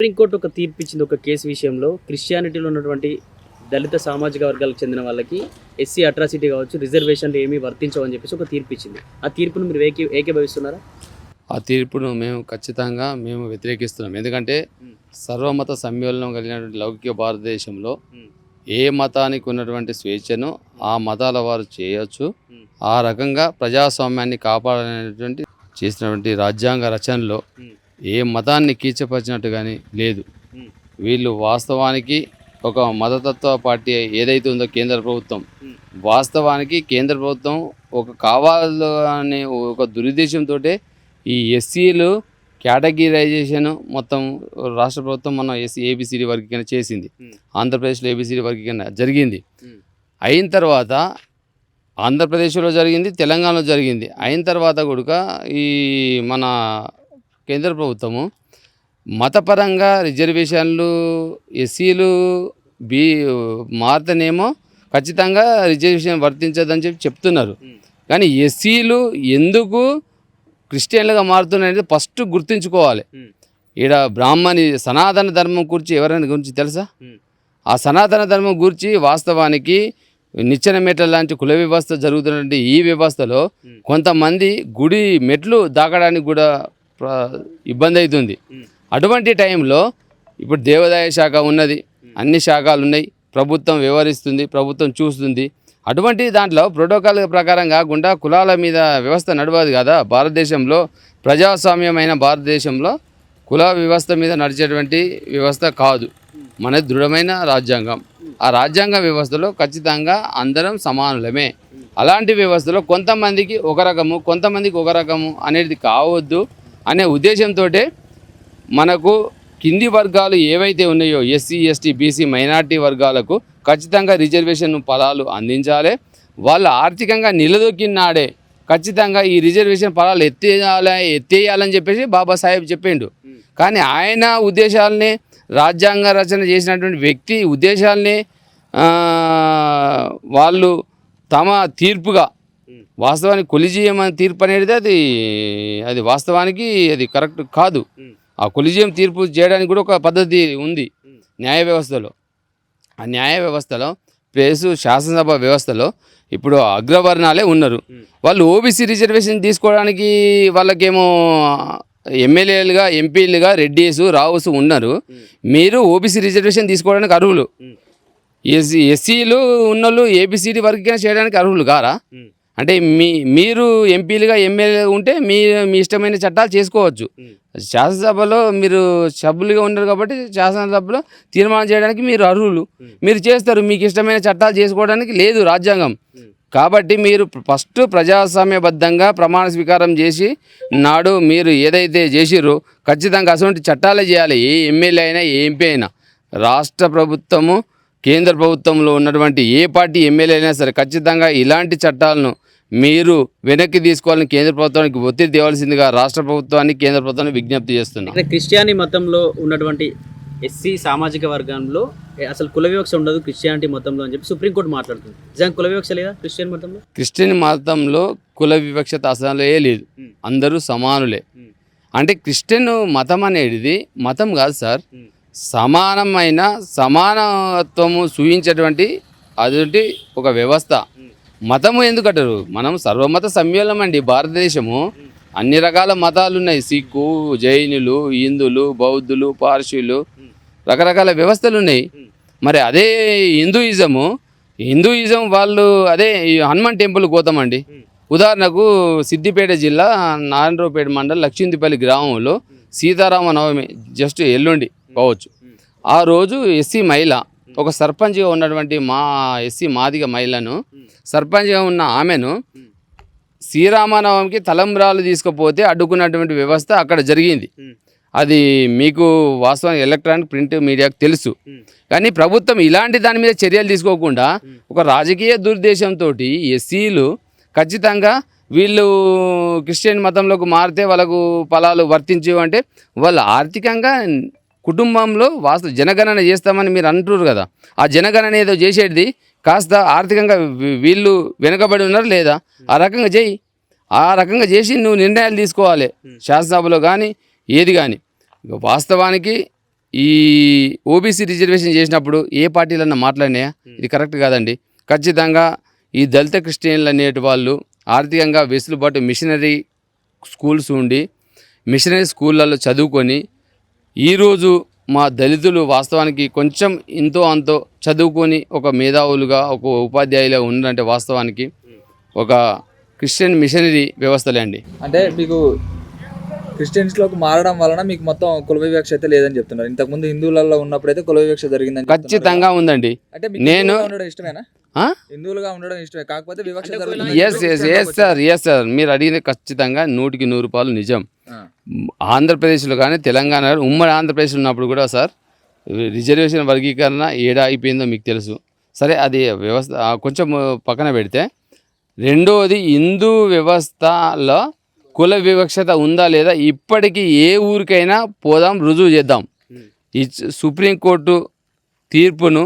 Supreme court ఒక తీర్పు ఇచ్చింది ఒక కేసు విషయంలో. క్రిస్టియానిటీలో ఉన్నటువంటి దళిత సామాజిక వర్గాలకు చెందిన వాళ్ళకి ఎస్సీ అట్రాసిటీ కావచ్చు, రిజర్వేషన్లు ఏమీ వర్తించవని చెప్పేసి ఒక తీర్పు ఇచ్చింది. ఆ తీర్పును మీరు ఏకీభవిస్తున్నారా? ఆ తీర్పును ఖచ్చితంగా వ్యతిరేకిస్తున్నాం. ఎందుకంటే సర్వమత సమ్మేళనం కలిగినటువంటి లౌకిక భారతదేశంలో ఏ మతానికి ఉన్నటువంటి స్వేచ్ఛను ఆ మతాల వారు చేయొచ్చు. ఆ రకంగా ప్రజాస్వామ్యాన్ని కాపాడనేటువంటి చేసినటువంటి రాజ్యాంగ రచనలో ఏ మతాన్ని కీచపరిచినట్టు కానీ లేదు. వీళ్ళు వాస్తవానికి ఒక మతతత్వ పార్టీ ఏదైతే ఉందో కేంద్ర ప్రభుత్వం, వాస్తవానికి కేంద్ర ప్రభుత్వం కావాలనే ఒక దురుద్దేశంతో ఈ ఎస్సీలు కేటగిరైజేషన్ మొత్తం రాష్ట్ర ప్రభుత్వం మన ఏబిసిడి వర్గీకరణ చేసింది. ఆంధ్రప్రదేశ్లో ఏబిసిడి వర్గీకరణ జరిగింది. అయిన తర్వాత ఆంధ్రప్రదేశ్లో జరిగింది, తెలంగాణలో జరిగింది. అయిన తర్వాత కూడా ఈ మన కేంద్ర ప్రభుత్వము మతపరంగా రిజర్వేషన్లు ఎస్సీలు మారితేనేమో ఖచ్చితంగా రిజర్వేషన్ వర్తించదని చెప్తున్నారు. కానీ ఎస్సీలు ఎందుకు క్రిస్టియన్లుగా మారుతున్నాయనేది ఫస్ట్ గుర్తుంచుకోవాలి. ఈడ బ్రాహ్మణి సనాతన ధర్మం గురించి ఎవరైనా గురించి తెలుసా? ఆ సనాతన ధర్మం గురించి వాస్తవానికి నిచ్చెన మెట్ల లాంటి కుల వ్యవస్థ జరుగుతున్నటువంటి ఈ వ్యవస్థలో కొంతమంది గుడి మెట్లు దాకడానికి కూడా ఇబ్బంది అవుతుంది. అటువంటి టైంలో ఇప్పుడు దేవాదాయ శాఖ ఉన్నది, అన్ని శాఖలు ఉన్నాయి, ప్రభుత్వం వ్యవహరిస్తుంది, ప్రభుత్వం చూస్తుంది. అటువంటి దాంట్లో ప్రోటోకాల్ ప్రకారంగా గుండా కులాల మీద వ్యవస్థ నడవదు కదా. భారతదేశంలో ప్రజాస్వామ్యమైన భారతదేశంలో కుల వ్యవస్థ మీద నడిచేటువంటి వ్యవస్థ కాదు. మన దృఢమైన రాజ్యాంగం. ఆ రాజ్యాంగ వ్యవస్థలో ఖచ్చితంగా అందరం సమానులమే. అలాంటి వ్యవస్థలో కొంతమందికి ఒక రకము, కొంతమందికి ఒక రకము అనేది కావద్దు అనే ఉద్దేశంతో మనకు కింది వర్గాలు ఏవైతే ఉన్నాయో ఎస్సీ, ఎస్టీ, బీసీ, మైనార్టీ వర్గాలకు ఖచ్చితంగా రిజర్వేషన్ ఫలాలు అందించాలి. వాళ్ళు ఆర్థికంగా నిలదొక్కిన నాడే ఖచ్చితంగా ఈ రిజర్వేషన్ ఫలాలు ఎత్తేయాలని చెప్పేసి బాబాసాహెబ్ చెప్పిండు. కానీ ఆయన ఉద్దేశాలని, రాజ్యాంగ రచన చేసినటువంటి వ్యక్తి ఉద్దేశాలని వాళ్ళు తమ తీర్పుగా వాస్తవానికి కొలిజియం అనే తీర్పు అనేది అది వాస్తవానికి అది కరెక్ట్ కాదు. ఆ కొలిజియం తీర్పు చేయడానికి కూడా ఒక పద్ధతి ఉంది న్యాయ వ్యవస్థలో. ఆ న్యాయ వ్యవస్థలో ప్లస్ శాసనసభ వ్యవస్థలో ఇప్పుడు అగ్రవర్ణాలే ఉన్నారు. వాళ్ళు ఓబీసీ రిజర్వేషన్ తీసుకోవడానికి వాళ్ళకేమో ఎమ్మెల్యేలుగా, ఎంపీలుగా రెడ్డీస్, రావుస్ ఉన్నారు. మీరు ఓబీసీ రిజర్వేషన్ తీసుకోవడానికి అర్హులు. ఎస్సీలు ఉన్నోళ్ళు ఏబిసిడి వర్గీకరణ చేయడానికి అర్హులు కారా? అంటే మీరు ఎంపీలుగా, ఎమ్మెల్యేగా ఉంటే మీ ఇష్టమైన చట్టాలు చేసుకోవచ్చు. శాసనసభలో మీరు సభ్యులుగా ఉన్నారు కాబట్టి శాసనసభలో తీర్మానం చేయడానికి మీరు అర్హులు, మీరు చేస్తారు. మీకు ఇష్టమైన చట్టాలు చేసుకోవడానికి లేదు రాజ్యాంగం. కాబట్టి మీరు ఫస్ట్ ప్రజాస్వామ్యబద్ధంగా ప్రమాణ స్వీకారం చేసి నాడు మీరు ఏదైతే చేసిరో ఖచ్చితంగా అటువంటి చట్టాలే చేయాలి. ఏ ఎమ్మెల్యే అయినా, ఏ ఎంపీ అయినా. రాష్ట్ర ప్రభుత్వము, కేంద్ర ప్రభుత్వంలో ఉన్నటువంటి ఏ పార్టీ ఎమ్మెల్యే అయినా సరే ఖచ్చితంగా ఇలాంటి చట్టాలను మీరు వెనక్కి తీసుకోవాలని కేంద్ర ప్రభుత్వానికి ఒత్తిడి తేవాల్సిందిగా రాష్ట్ర ప్రభుత్వాన్ని, కేంద్ర ప్రభుత్వాన్ని విజ్ఞప్తి చేస్తున్నాం. క్రిస్టియానీ మతంలో ఉన్నటువంటి ఎస్సీ సామాజిక వర్గంలో అసలు కుల వివక్ష ఉండదు క్రిస్టియానిటీ మతంలో అని చెప్పి సుప్రీంకోర్టు మాట్లాడుతుంది. నిజంగా కుల వివక్ష లేదా క్రిస్టియన్ మతంలో? క్రిస్టియన్ మతంలో కుల వివక్షత అసలు లేదు, అందరూ సమానులే. అంటే క్రిస్టియన్ మతం అనేది మతం కాదు సార్, సమానమైన సమానత్వము చూపించేటువంటి అదొకటి ఒక వ్యవస్థ. మతము ఎందుకంటారు? మనం సర్వమత సమ్మేళనం అండి. భారతదేశము అన్ని రకాల మతాలు ఉన్నాయి. సిక్కు, జైనులు, హిందువులు, బౌద్ధులు, పార్సీలు, రకరకాల వ్యవస్థలు ఉన్నాయి. మరి అదే హిందూయిజం వాళ్ళు అదే హనుమాన్ టెంపుల్ పోతామండి. ఉదాహరణకు సిద్దిపేట జిల్లా నారాయణరావుపేట మండలం లక్ష్మీపల్లి గ్రామంలో సీతారామ నవమి జస్ట్ ఎల్లుండి కావచ్చు. ఆ రోజు ఎస్సీ మహిళ ఒక సర్పంచ్గా ఉన్నటువంటి మా ఎస్సీ మాదిగ మహిళను, సర్పంచ్గా ఉన్న ఆమెను శ్రీరామనవమికి తలంబ్రాలు తీసుకుపోతే అడ్డుకున్నటువంటి వ్యవస్థ అక్కడ జరిగింది. అది మీకు వాస్తవానికి ఎలక్ట్రానిక్ ప్రింట్ మీడియాకు తెలుసు. కానీ ప్రభుత్వం ఇలాంటి దాని మీద చర్యలు తీసుకోకుండా ఒక రాజకీయ దురుద్దేశంతో ఎస్సీలు ఖచ్చితంగా వీళ్ళు క్రిస్టియన్ మతంలోకి మారితే వాళ్ళకు ఫలాలు వర్తించవు అంటే వాళ్ళు ఆర్థికంగా కుటుంబంలో జనగణన చేస్తామని మీరు అంటున్నారు కదా. ఆ జనగణన ఏదో చేసేది కాస్త ఆర్థికంగా వీళ్ళు వెనుకబడి ఉన్నారు లేదా? ఆ రకంగా చేయి. ఆ రకంగా చేసి నువ్వు నిర్ణయాలు తీసుకోవాలి శాసనసభలో కానీ ఏది కానీ. వాస్తవానికి ఈ ఓబీసీ రిజర్వేషన్ చేసినప్పుడు ఏ పార్టీలన్నా మాట్లాడినాయా? ఇది కరెక్ట్ కాదండి. ఖచ్చితంగా ఈ దళిత క్రిస్టియన్లు అనేటి వాళ్ళు ఆర్థికంగా వెసులుబాటు మిషనరీ స్కూల్స్ ఉండి మిషనరీ స్కూళ్ళల్లో చదువుకొని ఈరోజు మా దళితులు వాస్తవానికి కొంచెం ఇంతో అంతో చదువుకొని ఒక మేధావులుగా ఒక ఉపాధ్యాయులుగా ఉన్నారంటే వాస్తవానికి ఒక క్రిస్టియన్ మిషనరీ వ్యవస్థలే అండి. అంటే మీకు క్రిస్టియన్స్లోకి మారడం వలన మీకు మొత్తం కుల వివక్ష అయితే లేదని చెప్తున్నారు. ఇంతకుముందు హిందువులలో ఉన్నప్పుడైతే కుల వివక్ష జరిగిందని ఖచ్చితంగా ఉందండి. అంటే మీకు నేను హిందువులుగా ఉండడం ఇష్టమేనా? హిందువులుగా ఉండడం ఇష్టమే, కాకపోతే వివక్ష ఎస్ సార్ మీరు అడిగిన ఖచ్చితంగా 100% నిజం. ఆంధ్రప్రదేశ్లో కానీ తెలంగాణ కానీ ఉమ్మడి ఆంధ్రప్రదేశ్లో ఉన్నప్పుడు కూడా సార్ రిజర్వేషన్ వర్గీకరణ ఏడా అయిపోయిందో మీకు తెలుసు. సరే అది వ్యవస్థ కొంచెం పక్కన పెడితే, రెండోది హిందూ వ్యవస్థలో కుల వివక్షత ఉందా లేదా ఇప్పటికీ ఏ ఊరికైనా పోదాం, రుజువు చేద్దాం. ఈ సుప్రీంకోర్టు తీర్పును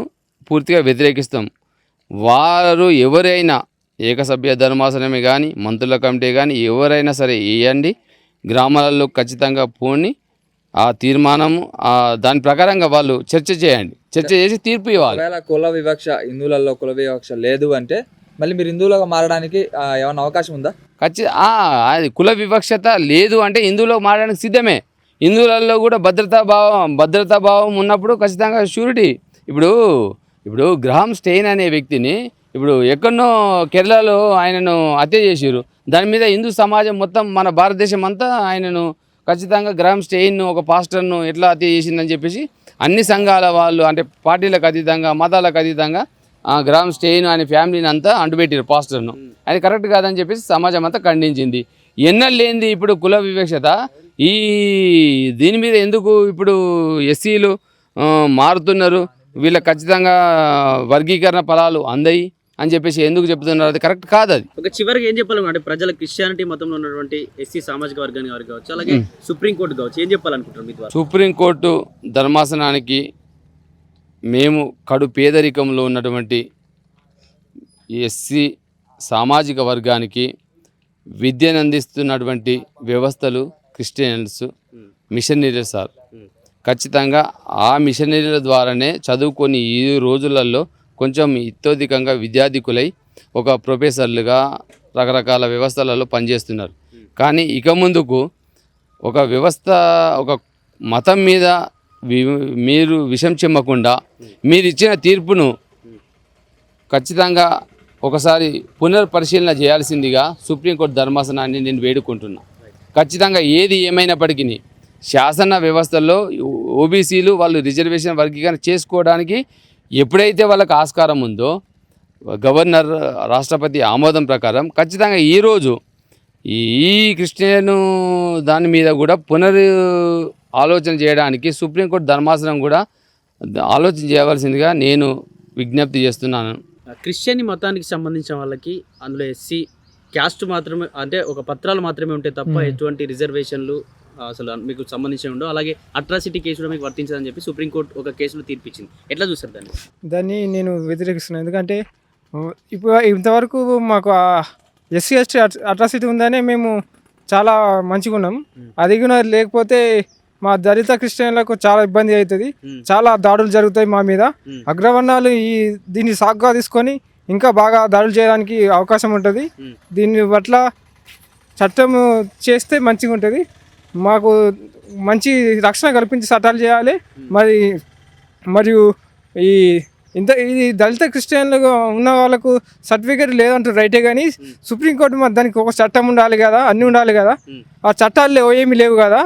పూర్తిగా వ్యతిరేకిస్తాం. వారు ఎవరైనా ఏకసభ్య ధర్మాసనమే కానీ మంత్రుల కమిటీ కానీ ఎవరైనా సరే వేయండి, గ్రామాలలో ఖచ్చితంగా పోని ఆ తీర్మానము దాని ప్రకారంగా వాళ్ళు చర్చ చేయండి, చర్చ చేసి తీర్పు ఇవ్వాలి. ఒకవేళ కుల వివక్ష హిందువులలో కుల వివక్ష లేదు అంటే మళ్ళీ మీరు హిందువులుగా మారడానికి ఏమైనా అవకాశం ఉందా? అది కుల వివక్షత లేదు అంటే హిందువులో మారడానికి సిద్ధమే. హిందువులలో కూడా భద్రతా భావం ఉన్నప్పుడు ఖచ్చితంగా షూరిటీ. ఇప్పుడు గ్రహాం స్టెయిన్ అనే వ్యక్తిని ఇప్పుడు ఎక్కడనో కేరళలో ఆయనను హత్య చేసిరు. దాని మీద హిందూ సమాజం మొత్తం మన భారతదేశం అంతా ఆయనను ఖచ్చితంగా గ్రహాం స్టెయిన్ ఒక పాస్టర్ను ఎట్లా హత్య చేసిందని చెప్పేసి అన్ని సంఘాల వాళ్ళు అంటే పార్టీలకు అతీతంగా మతాలకు అతీతంగా గ్రహాం స్టెయిన్ అనే ఫ్యామిలీని అంతా అంటుపెట్టారు పాస్టర్ను. అది కరెక్ట్ కాదని చెప్పేసి సమాజం అంతా ఖండించింది. ఎన్నడూ లేనిది ఇప్పుడు కుల వివక్షత దీని మీద ఎందుకు ఇప్పుడు ఎస్సీలు మారుతున్నారు, వీళ్ళకి ఖచ్చితంగా వర్గీకరణ ఫలాలు అందాయి అని చెప్పేసి ఎందుకు చెప్తున్నారు? అది కరెక్ట్ కాదు. అది ఒక చివరికి ఏం చెప్పాలంటే ప్రజల క్రిస్టియానిటీ మతంలో ఉన్నటువంటి ఎస్సీ సామాజిక వర్గానికి వారికి కావచ్చు, అలాగే సుప్రీంకోర్టు కావచ్చు, ఏం చెప్పాలనుకుంటారు మీ ద్వారా? సుప్రీంకోర్టు ధర్మాసనానికి మేము కడు పేదరికంలో ఉన్నటువంటి ఎస్సీ సామాజిక వర్గానికి విద్యను అందిస్తున్నటువంటి వ్యవస్థలు క్రిస్టియన్స్ మిషనరీలు సార్. ఖచ్చితంగా ఆ మిషనరీల ద్వారానే చదువుకొని ఈ రోజులలో కొంచెం ఇతోధికంగా విద్యాధికులై ఒక ప్రొఫెసర్లుగా రకరకాల వ్యవస్థలలో పనిచేస్తున్నారు. కానీ ఇక ముందుకు ఒక వ్యవస్థ ఒక మతం మీద మీరు విషం చెమ్మకుండా మీరు ఇచ్చిన తీర్పును ఖచ్చితంగా ఒకసారి పునర్పరిశీలన చేయాల్సిందిగా సుప్రీంకోర్టు ధర్మాసనాన్ని నేను వేడుకుంటున్నా. ఖచ్చితంగా ఏది ఏమైనప్పటికీ శాసన వ్యవస్థల్లో ఓబీసీలు వాళ్ళు రిజర్వేషన్ వర్గీకరణ చేసుకోవడానికి ఎప్పుడైతే వాళ్ళకి ఆస్కారం ఉందో గవర్నర్ రాష్ట్రపతి ఆమోదం ప్రకారం ఖచ్చితంగా ఈరోజు ఈ క్రిస్టియన్ దాని మీద కూడా ఆలోచన చేయడానికి సుప్రీంకోర్టు ధర్మాసనం కూడా ఆలోచన చేయవలసిందిగా నేను విజ్ఞప్తి చేస్తున్నాను. క్రిస్టియన్ మతానికి సంబంధించిన వాళ్ళకి అందులో ఎస్సీ క్యాస్ట్ మాత్రమే అంటే ఒక పత్రాలు మాత్రమే ఉంటాయి తప్ప ఎటువంటి రిజర్వేషన్లు అసలు మీకు సంబంధించి ఉండవు. అలాగే అట్రాసిటీ కేసు కూడా మీకు వర్తించదని చెప్పి సుప్రీంకోర్టు ఒక కేసులో తీర్పిచ్చింది. ఎట్లా చూస్తారు దాన్ని నేను వ్యతిరేకిస్తున్నాను. ఎందుకంటే ఇప్పుడు ఇంతవరకు మాకు ఎస్సీ ఎస్టీ అట్రాసిటీ ఉందనే మేము చాలా మంచిగా ఉన్నాం. అది కూడా లేకపోతే మా దళిత క్రిస్టియన్లకు చాలా ఇబ్బంది అవుతుంది, చాలా దాడులు జరుగుతాయి మా మీద. అగ్రవర్ణాలు దీన్ని సాకుగా తీసుకొని ఇంకా బాగా దాడులు చేయడానికి అవకాశం ఉంటుంది. దీని పట్ల చట్టం చేస్తే మంచిగా ఉంటుంది. మాకు మంచి రక్షణ కల్పించి చట్టాలు చేయాలి. మరియు ఇది దళిత క్రిస్టియన్లుగా ఉన్న వాళ్ళకు సర్టిఫికేట్ లేదంటారు రైటే, కానీ సుప్రీంకోర్టు దానికి ఒక చట్టం ఉండాలి కదా, అన్నీ ఉండాలి కదా. ఆ చట్టాలు ఏమీ లేవు కదా,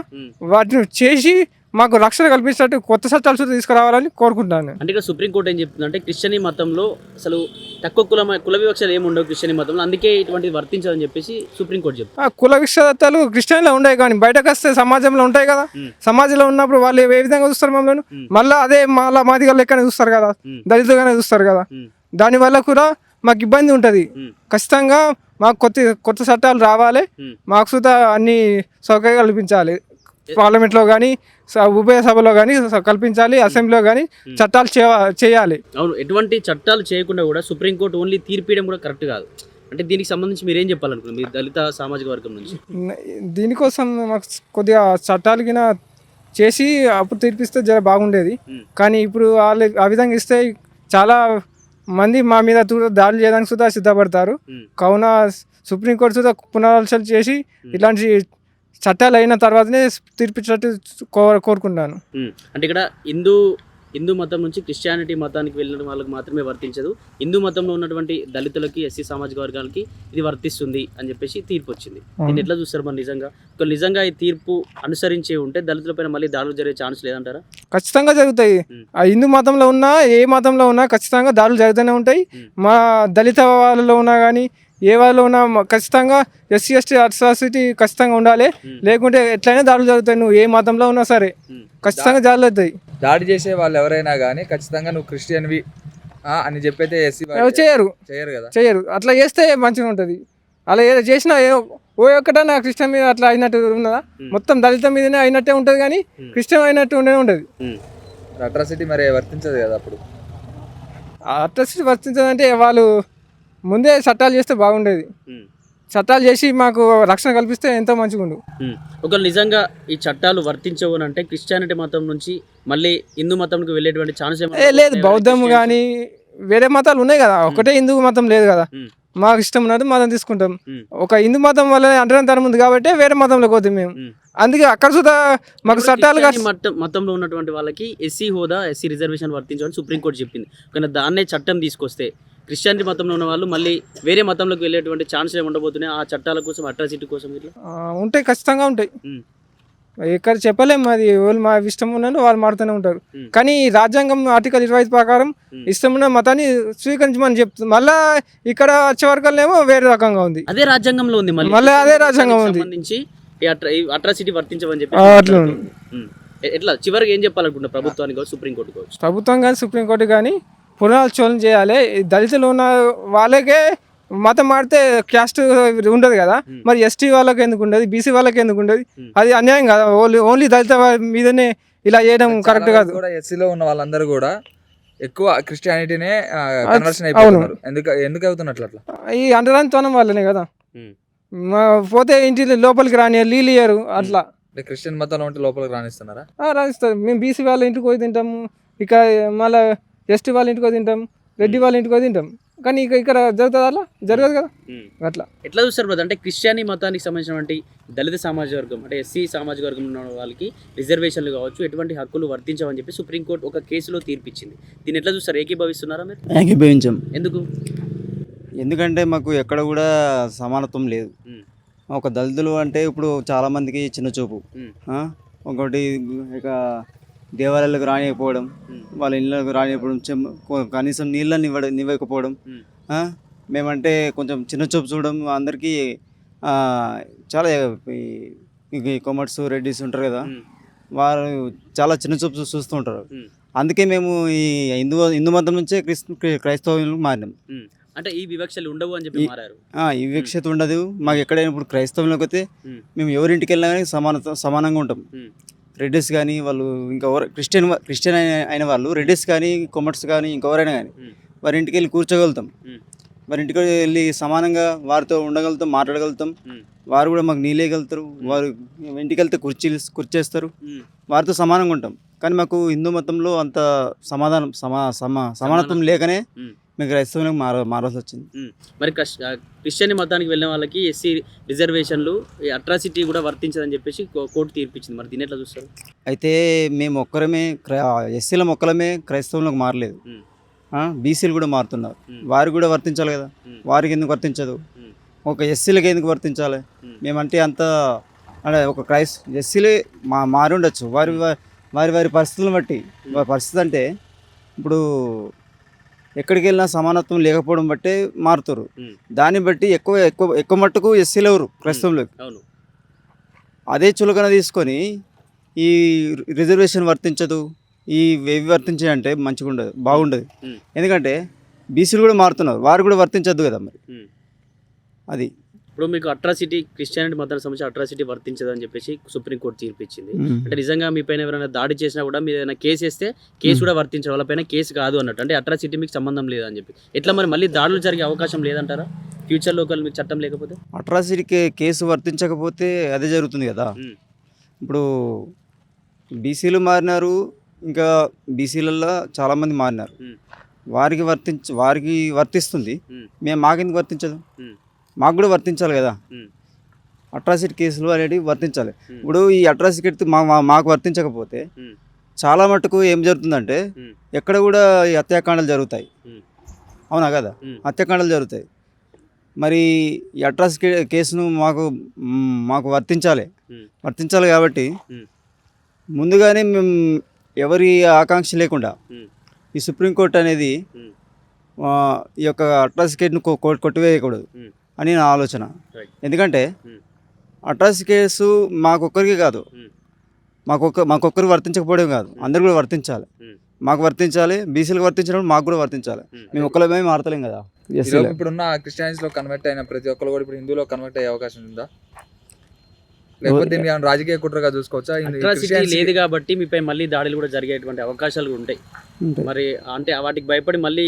వాటిని చేసి మాకు రక్షణ కల్పించినట్టు కొత్త చట్టాలు తీసుకురావాలని కోరుకుంటాను. అంటే ఇక్కడ సుప్రీంకోర్టు ఏం చెప్తుందంటే క్రిస్టియన్ మతంలో అసలు తక్కువ కుల వివక్షలు ఏమి ఉండవు క్రిస్టియన్ మతంలో, అందుకే ఇటువంటి వర్తించాలని చెప్పేసి సుప్రీంకోర్టు చెప్తుంది. కుల వివక్షతలు క్రిస్టియన్లో ఉన్నాయి కానీ బయటకు వస్తే సమాజంలో ఉంటాయి కదా. సమాజంలో ఉన్నప్పుడు వాళ్ళు ఏ విధంగా చూస్తారు మమ్మల్ని, మళ్ళీ అదే మాదిగా లెక్కనే చూస్తారు కదా, దళితుగానే చూస్తారు కదా. దానివల్ల కూడా మాకు ఇబ్బంది ఉంటుంది. ఖచ్చితంగా మాకు కొత్త చట్టాలు రావాలి, మాకు సుతా అన్ని సౌకర్యాలు కల్పించాలి. పార్లమెంట్లో కానీ ఉభయ సభలో కానీ కల్పించాలి, అసెంబ్లీలో కానీ చట్టాలు చేయాలి. అవును, ఎటువంటి చట్టాలు చేయకుండా కూడా సుప్రీంకోర్టు ఓన్లీ తీర్పియడం కూడా కరెక్ట్ కాదు. అంటే దీనికి సంబంధించి మీరు ఏం చెప్పాలనుకున్నారు మీ దళిత సామాజిక వర్గం నుంచి? దీనికోసం మాకు కొద్దిగా చట్టాలు కింద చేసి అప్పుడు తీర్పిస్తే జర బాగుండేది. మ్మ్. కానీ ఇప్పుడు వాళ్ళు ఆ విధంగా ఇస్తే చాలా మంది మా మీద దాడులు చేయడానికి సుధా సిద్ధపడతారు. మ్మ్. కావున సుప్రీంకోర్టు సుధా పునరాలోచన చేసి ఇలాంటి చట్టాలు అయిన తర్వాతనే తీర్పిచ్చినట్టు కోరుకుంటాను. అంటే ఇక్కడ హిందూ మతం నుంచి క్రిస్టియానిటీ మతానికి వెళ్ళిన వాళ్ళకి మాత్రమే వర్తించదు, హిందూ మతంలో ఉన్నటువంటి దళితులకి, ఎస్సీ సామాజిక వర్గాలకి ఇది వర్తిస్తుంది అని చెప్పేసి తీర్పు వచ్చింది. దీన్ని ఎట్లా చూస్తారు మరి? నిజంగా ఈ తీర్పు అనుసరించి ఉంటే దళితులపైన మళ్ళీ దాడులు జరిగే ఛాన్స్ లేదంటారా? ఖచ్చితంగా జరుగుతాయి. ఆ హిందూ మతంలో ఉన్నా ఏ మతంలో ఉన్నా ఖచ్చితంగా దాడులు జరుగుతూనే ఉంటాయి. మా దళిత వాళ్ళలో ఉన్నా కానీ ఏ వాళ్ళు ఉన్నా ఖచ్చితంగా ఎస్సీ ఎస్టీ అట్రాసిటీ ఖచ్చితంగా ఉండాలి. లేకుంటే ఎట్లయినా దాడులు జరుగుతాయి. నువ్వు ఏ మతంలో ఉన్నా సరే ఖచ్చితంగా దాడులు అవుతాయి. దాడి చేసే వాళ్ళు ఎవరైనా కానీ ఖచ్చితంగా నువ్వు క్రిస్టియన్వి అని చెప్పైతే ఎస్సీ చేయరు కదా. చేయరు. అట్లా చేస్తే మంచిగా ఉంటుంది. అలా చేసినా ఓ ఒక్కటన్నా క్రిస్టియన్ మీద అట్లా అయినట్టు ఉన్నదా? మొత్తం దళిత మీదనే అయినట్టే ఉంటుంది కానీ క్రిస్టియన్ అయినట్టు ఉండదు. అట్రాసిటీ మరి వర్తించదు కదా. అప్పుడు అట్రాసిటీ వర్తించదంటే వాళ్ళు ముందే చట్టాలు చేస్తే బాగుండేది. చట్టాలు చేసి మాకు రక్షణ కల్పిస్తే ఎంతో మంచిగా ఉండు. ఒకవేళ నిజంగా ఈ చట్టాలు వర్తించవు అని అంటే క్రిస్టియానిటీ మతం నుంచి మళ్ళీ హిందూ మతంకి వెళ్ళేటువంటి ఛాన్స్ లేదు. బౌద్ధం కానీ వేరే మతాలు ఉన్నాయి కదా, ఒకటే హిందూ మతం లేదు కదా. మాకు ఇష్టం ఉన్నట్టు మతం తీసుకుంటాం. ఒక హిందూ మతం వల్ల అంటరానితనం ఉంది కాబట్టి వేరే మతంలోకి పోతాం మేము. అందుకే అక్కడ సుధా మాకు చట్టాలు మతంలో ఉన్నటువంటి వాళ్ళకి ఎస్సీ హోదా, ఎస్సీ రిజర్వేషన్ వర్తించాలని సుప్రీంకోర్టు చెప్పింది. కానీ దాన్నే చట్టం తీసుకొస్తే క్రిస్టియానిటీ మతంలో ఉన్న వాళ్ళు మళ్ళీ వేరే మతంలోకి వెళ్ళేటువంటి ఛాన్స్ ఏమి ఉండబోతున్నాయి? ఆ చట్టాల కోసం, అట్రాసిటీ కోసం ఇట్లా ఉంటాయి, ఖచ్చితంగా ఉంటాయి. ఎక్కడ చెప్పలేము, అది వాళ్ళు మా ఇష్టం ఉన్నట్టు వాళ్ళు మారుతూనే ఉంటారు. కానీ రాజ్యాంగం ఆర్టికల్ 25 ప్రకారం ఇష్టం ఉన్న మతాన్ని స్వీకరించమని చెప్తుంది. మళ్ళా ఇక్కడ వచ్చే వరకల్నేమో వేరే రకంగా ఉంది. అదే రాజ్యాంగంలో ఉంది, మళ్ళీ అదే రాజ్యాంగం ఉంది సంబంధించి అట్రాసిటీ వర్తించమని చెప్పి అట్లా ఎట్లా చివరికి ఏం చెప్పాలనుకుంటున్నా ప్రభుత్వానికి కావచ్చు, సుప్రీంకోర్టు కావచ్చు? ప్రభుత్వం కానీ సుప్రీంకోర్టు కానీ పునరాలోచన చేయాలి. దళితులు ఉన్న వాళ్ళకే మతం మారితే క్యాస్ట్ ఉండదు కదా, మరి ఎస్టీ వాళ్ళకి ఎందుకు ఉండదు, బీసీ వాళ్ళకి ఎందుకు ఉండదు? అది అన్యాయం కదా. ఓన్లీ దళిత మీదనే ఇలా చేయడం కరెక్ట్ కాదు. ఎస్సీలో ఉన్న వాళ్ళందరూ కూడా ఎక్కువ క్రిస్టియానిటీనే కన్వర్షన్ అయిపోతున్నారు. ఎందుకు అవుతున్నట్లు అట్లా? ఈ అంటరానితనం వాళ్ళనే కదా. పోతే ఇంటి లోపలికి రాని నీళ్ళు ఇయ్యరు అట్లా. క్రిస్టియన్ మతంలో ఉంటే లోపలికి రాణిస్తున్నారా? రాణిస్తారు. మేము బీసీ వాళ్ళ ఇంటికి పోయి తింటాము, ఇక మళ్ళీ ఎస్టీ వాళ్ళ ఇంటికి పోయి తింటాం, రెడ్డి వాళ్ళ ఇంటికి పోయి తింటాం. కానీ ఇక్కడ జరుగుతుంది అట్లా జరగదు కదా. అట్లా ఎట్లా చూస్తారు బ్రదర్? అంటే క్రిస్టియానీ మతానికి సంబంధించినటువంటి దళిత సామాజిక వర్గం అంటే ఎస్సీ సామాజిక వర్గం ఉన్న వాళ్ళకి రిజర్వేషన్లు కావచ్చు, ఎటువంటి హక్కులు వర్తించవని చెప్పి సుప్రీంకోర్టు ఒక కేసులో తీర్పిచ్చింది. దీన్ని ఎట్లా చూస్తారు? ఏకీభవిస్తున్నారా మీరు? ఏకీభవించాం. ఎందుకంటే మాకు ఎక్కడ కూడా సమానత్వం లేదు. ఒక దళితులు అంటే ఇప్పుడు చాలామందికి చిన్న చూపు, ఒకటి ఇక దేవాలయాలకు రానియకపోవడం, వాళ్ళ ఇళ్ళకు రానియకపోవడం, కనీసం నీళ్ళని ఇవ్వకపోవడం, మేమంటే కొంచెం చిన్న చూపు చూడడం. అందరికీ చాలా కొమర్స్ రెడ్డిస్ ఉంటారు కదా, వారు చాలా చిన్న చూపు చూస్తూ ఉంటారు. అందుకే మేము ఈ హిందూ మతం నుంచే క్రైస్తవులకు మారినాం. అంటే ఈ వివక్షలు ఉండవు అని చెప్పి మారారు. ఈ వివక్షత ఉండదు మాకు ఎక్కడైనా. ఇప్పుడు క్రైస్తవంలోకి వస్తే మేము ఎవరింటికి వెళ్ళినా కానీ సమానంగా ఉంటాం. రెడ్డిస్ కానీ వాళ్ళు ఇంకా క్రిస్టియన్ అయిన వాళ్ళు రెడ్డిస్ కానీ కొమర్స్ కానీ ఇంకెవరైనా కానీ వారి ఇంటికి వెళ్ళి కూర్చోగలుగుతాం, వారి ఇంటికి వెళ్ళి సమానంగా వారితో ఉండగలుగుతాం, మాట్లాడగలుగుతాం. వారు కూడా మాకు నీళ్ళేయగలుగుతారు, వారు ఇంటికి వెళ్తే కుర్చేస్తారు, వారితో సమానంగా ఉంటాం. కానీ మాకు హిందూ మతంలో అంత సమానత్వం లేకనే మీకు క్రైస్తవులకు మారాల్సి వచ్చింది. మరి క్రిస్టియన్ మతానికి వెళ్ళిన వాళ్ళకి ఎస్సీ రిజర్వేషన్లు అట్రాసిటీ కూడా వర్తించదని చెప్పేసి కోర్టు తీర్పిచ్చింది. మరి దీని ఎట్లా చూస్తారు? అయితే మేము ఒక్కరమే ఎస్సీల మొక్కలమే క్రైస్తవులకు మారలేదు, బీసీలు కూడా మారుతున్నారు. వారు కూడా వర్తించాలి కదా, వారికి ఎందుకు వర్తించదు? ఒక ఎస్సీలకి ఎందుకు వర్తించాలి? మేమంటే అంత అంటే ఒక ఎస్సీలే మారి ఉండొచ్చు, వారి పరిస్థితులను బట్టి. పరిస్థితి అంటే ఇప్పుడు ఎక్కడికి వెళ్ళినా సమానత్వం లేకపోవడం బట్టే మారుతారు. దాన్ని బట్టి ఎక్కువ మట్టుకు ఎస్సీలు ఎవరు క్రైస్తవులకు. అదే చులకన తీసుకొని ఈ రిజర్వేషన్ వర్తించదు, ఇవి వర్తించాయి అంటే మంచిగా ఉండదు, బాగుండదు. ఎందుకంటే బీసీలు కూడా మారుతున్నారు, వారు కూడా వర్తించద్దు కదా మరి. అది ఇప్పుడు మీకు అట్రాసిటీ క్రిస్టియానిటీ మతానికి సంబంధించి అట్రాసిటీ వర్తించదని చెప్పేసి సుప్రీంకోర్టు తీర్పిచ్చింది. అంటే నిజంగా మీ పైన ఎవరైనా దాడి చేసినా కూడా మీరు ఏదైనా కేసు వేస్తే కేసు కూడా వర్తించే వాళ్ళపైన కేసు కాదు అన్నట్టు. అంటే అట్రాసిటీ మీకు సంబంధం లేదని చెప్పి ఎట్లా మరి మళ్ళీ దాడులు జరిగే అవకాశం లేదంటారా ఫ్యూచర్లో మీకు చట్టం లేకపోతే? అట్రాసిటీ కేసు వర్తించకపోతే అదే జరుగుతుంది కదా. ఇప్పుడు బీసీలు మారినారు, ఇంకా బీసీలలో చాలామంది మారినారు. వారికి వర్తిస్తుంది, మేము మాకెందుకు వర్తించదు? మాకు కూడా వర్తించాలి కదా. అట్రాసిటీ కేసులు అనేటివి వర్తించాలి. ఇప్పుడు ఈ అట్రాసిటీ మాకు వర్తించకపోతే చాలా మటుకు ఏం జరుగుతుందంటే ఎక్కడ కూడా ఈ హత్యాకాండాలు జరుగుతాయి, అవునా కదా? హత్యాకాండాలు జరుగుతాయి. మరి ఈ అట్రాసిటీ కేసును మాకు వర్తించాలి కాబట్టి ముందుగానే మేము ఎవరి ఆకాంక్ష లేకుండా ఈ సుప్రీంకోర్టు అనేది ఈ యొక్క అట్రాసిటీని కొట్టివేయకూడదు అని నా ఆలోచన. ఎందుకంటే అట్రాసిటీ కేసు మాకొక్కరికి కాదు, మాకొక్కరికి వర్తించకపోవడం కాదు, అందరు కూడా వర్తించాలి. మాకు వర్తించాలి, బీసీలకు వర్తించినప్పుడు మాకు కూడా వర్తించాలి. మేము ఒక్కళ్ళమే మారతలేం కదా. ఇప్పుడున్న క్రిస్టియన్స్లో కన్వర్ట్ అయిన ప్రతి ఒక్కరు కూడా ఇప్పుడు హిందువులో కన్వర్ట్ అయ్యే అవకాశం ఉందా? లేకపోతే దీన్ని రాజకీయ కుట్రగా చూసుకోవచ్చా? అట్రాసిటీ లేదు కాబట్టి మీపై మళ్ళీ దాడులు కూడా జరిగేటువంటి అవకాశాలు ఉంటాయి. మరి అంటే వాటికి భయపడి మళ్ళీ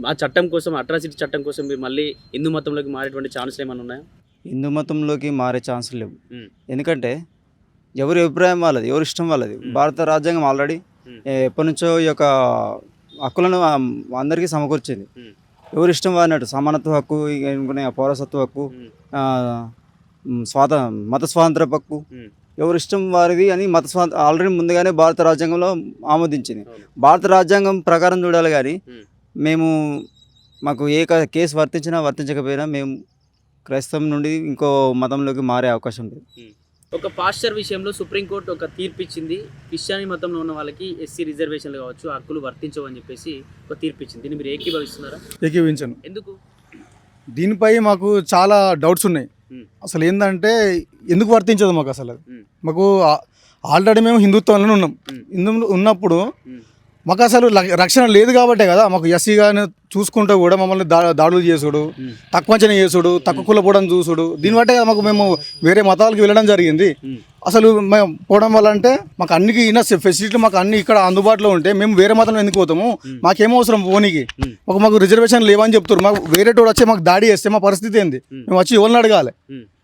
ఆ చట్టం కోసం, అట్రాసిటీ చట్టం కోసం మీరు మళ్ళీ హిందూ మతంలోకి మారేటువంటి ఛాన్సులు ఏమైనా ఉన్నాయా? హిందూ మతంలోకి మారే ఛాన్సులు లేవు. ఎందుకంటే ఎవరి అభిప్రాయం వాళ్ళది, ఎవరి ఇష్టం వాళ్ళది. భారత రాజ్యాంగం ఆల్రెడీ ఎప్పటి నుంచో ఈ యొక్క హక్కులను అందరికీ సమకూర్చింది. ఎవరి ఇష్టం వాడినట్టు సమానత్వ హక్కు, పౌరసత్వ హక్కు, మత స్వాతంత్ర హక్కు ఎవరి ఇష్టం వారిది అని ఆల్రెడీ ముందుగానే భారత రాజ్యాంగంలో ఆమోదించింది. భారత రాజ్యాంగం ప్రకారం చూడాలి కానీ మాకు ఏ కేసు వర్తించకపోయినా మేము క్రైస్తవం నుండి ఇంకో మతంలోకి మారే అవకాశం లేదు. ఒక పాస్టర్ విషయంలో సుప్రీంకోర్టు ఒక తీర్పు ఇచ్చింది. క్రిస్టియానీ మతంలో ఉన్న వాళ్ళకి ఎస్సీ రిజర్వేషన్లు కావచ్చు, హక్కులు వర్తించవని చెప్పేసి ఒక తీర్పు ఇచ్చింది. దీన్ని మీరు ఏకీభవిస్తున్నారా? ఏకీభవించను. ఎందుకు? దీనిపై మాకు చాలా డౌట్స్ ఉన్నాయి. అసలు ఏంటంటే ఎందుకు వర్తించదు మాకు? అసలు మాకు ఆల్రెడీ మేము హిందుత్వంలోనే ఉన్నాం. ఉన్నప్పుడు మాకు అసలు రక్షణ లేదు కాబట్టే కదా మాకు ఎస్సీ కానీ చూసుకుంటూ కూడా మమ్మల్ని దాడులు చేసుడు, తక్కువ అంచనా చేసుడు, తక్కువ కుల పోవడం చూసుడు, దీన్ని బట్టే మేము వేరే మతాలకు వెళ్ళడం జరిగింది. అసలు మేము పోవడం వల్ల అంటే మాకు అన్ని ఫెసిలిటీలు మాకు అన్ని ఇక్కడ అందుబాటులో ఉంటే మేము వేరే మతంలో ఎందుకు పోతాము? మాకేమో అవసరం పోనీకి? మాకు రిజర్వేషన్ లేవని చెప్తారు. మాకు వేరే టోడు వచ్చి మాకు దాడి చేస్తే మా పరిస్థితి ఏంది? మేము వచ్చి ఎవరిని అడగాలి?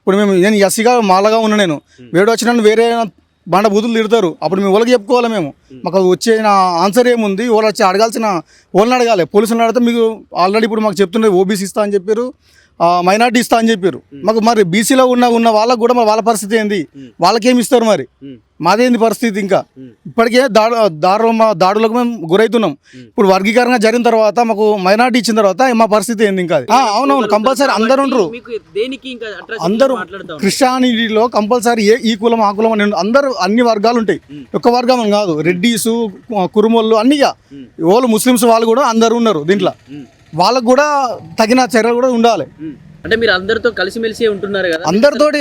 ఇప్పుడు నేను ఎస్సీగా మాలగా ఉన్నా, నేను వేడు వచ్చిన వేరే బండ బూతులు తిడతారు. అప్పుడు మేము వాళ్ళకి చెప్పుకోవాలి. మాకు వచ్చే ఆన్సర్ ఏముంది? వాళ్ళు వచ్చి అడగాల్సిన వాళ్ళని అడగాలి. పోలీసులను అడిగితే మీకు ఆల్రెడీ ఇప్పుడు మాకు చెప్తుండే ఓబీసీ ఇస్తా అని చెప్పారు, మైనార్టీ ఇస్తా అని చెప్పారు. మాకు మరి బీసీలో ఉన్న వాళ్ళకు కూడా మరి వాళ్ళ పరిస్థితి ఏంది? వాళ్ళకేమి ఇస్తారు? మరి మాదేంది పరిస్థితి? ఇంకా ఇప్పటికే దాడులకు మేము గురవుతున్నాం. ఇప్పుడు వర్గీకరణ జరిగిన తర్వాత మాకు మైనార్టీ ఇచ్చిన తర్వాత మా పరిస్థితి ఏంది? ఇంకా అవునవును, కంపల్సరీ అందరు ఉండరు. అందరూ క్రిస్టియానిటీలో కంపల్సరీ ఈ కులం ఆ కులం అని అందరూ అన్ని వర్గాలు ఉంటాయి. ఒక్క వర్గం కాదు, రెడ్డీసు, కురుమోళ్ళు అన్నిగా వాళ్ళు ముస్లిమ్స్ వాళ్ళు కూడా అందరు ఉన్నారు దీంట్లో. వాళ్ళకు కూడా తగిన చర్యలు కూడా ఉండాలి. అంటే మీరు అందరితో కలిసిమెలిసి ఉంటున్నారు కదా, అందరితోటి.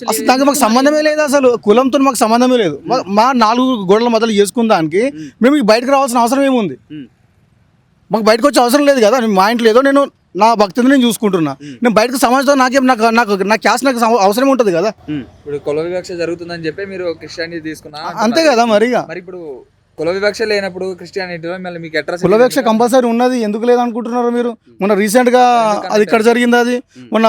అసలు దానికి మాకు సంబంధమే లేదు. అసలు కులంతో మాకు సంబంధమే లేదు. మా 4 గోడల మొదలు చేసుకున్న దానికి మేము బయటకు రావాల్సిన అవసరం ఏముంది? మాకు బయటకు వచ్చే అవసరం లేదు కదా. మా ఇంట్లో ఏదో నేను నా భక్తిని నేను చూసుకుంటున్నా. నేను బయటకు సమాజంతో నా క్యాస్ట్ నాకు అవసరం ఉంటుంది కదా. ఇప్పుడు కుల వివక్ష జరుగుతుందని చెప్పి మీరు క్రిస్టియానిటీ తీసుకున్నా అంతే కదా. మరి ఇప్పుడు కుల వివక్ష లేనప్పుడు క్రిస్టియానిటీలో మళ్ళీ మీకు ఎట్లా? కుల వివక్ష కంపల్సరీ ఉన్నది. ఎందుకు లేదనుకుంటున్నారు మీరు? మొన్న రీసెంట్గా అది ఇక్కడ జరిగింది. అది మొన్న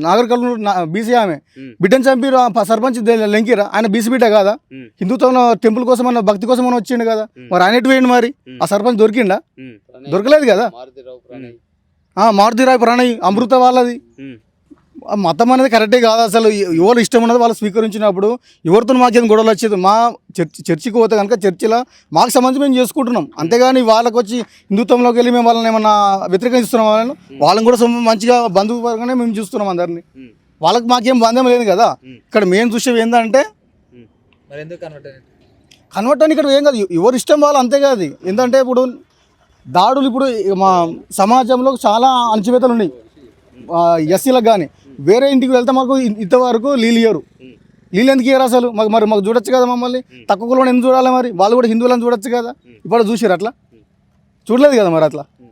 నాగర్కర్నూలు బీసీ ఆమె బిడ్డను చంపి సర్పంచ్ లెంకిరా. ఆయన బీసీ బిడ్డ కాదా? హిందుత్వం టెంపుల్ కోసం అన్న భక్తి కోసం అని వచ్చిండు కదా. మరి ఆయన ఎటు వేయండి? మరి ఆ సర్పంచ్ దొరికిండా? దొరకలేదు కదా. మారుతిరాయ్ ప్రణయ్ అమృత వాళ్ళది. మతం అనేది కరెక్టే కాదు. అసలు ఎవరు ఇష్టం ఉన్నది వాళ్ళు స్వీకరించినప్పుడు ఎవరితో మాకేం గొడవలు వచ్చేది? మా చర్చికి పోతే కనుక చర్చిలో మాకు సంబంధించి మేము చేసుకుంటున్నాం. అంతేగాని వాళ్ళకి వచ్చి హిందుత్వంలోకి వెళ్ళి మేము వాళ్ళని ఏమన్నా వ్యతిరేకిస్తున్నాం, వాళ్ళని కూడా మంచిగా బంధువుగానే మేము చూస్తున్నాం అందరినీ. వాళ్ళకి మాకేం బంధం లేదు కదా. ఇక్కడ మేము చూసేవి ఏంటంటే కన్వర్ట్ అని ఇక్కడ ఏం కాదు, ఎవరు ఇష్టం వాళ్ళు అంతే కాదు. ఏంటంటే ఇప్పుడు దాడులు ఇప్పుడు మా సమాజంలో చాలా అణచివేతలు ఉన్నాయి. ఎస్సీలకు కానీ వేరే ఇంటికి వెళ్తే మాకు ఇంతవరకు నీళ్ళు ఇయ్యరు. నీళ్ళు ఎందుకు ఇయ్యరు అసలు? మాకు చూడొచ్చు కదా. మమ్మల్ని తక్కువ కులం ఎందుకు చూడాలి? మరి వాళ్ళు కూడా హిందువులను చూడొచ్చు కదా. ఇప్పుడు చూసారు? అట్లా చూడలేదు కదా. మరి అట్లా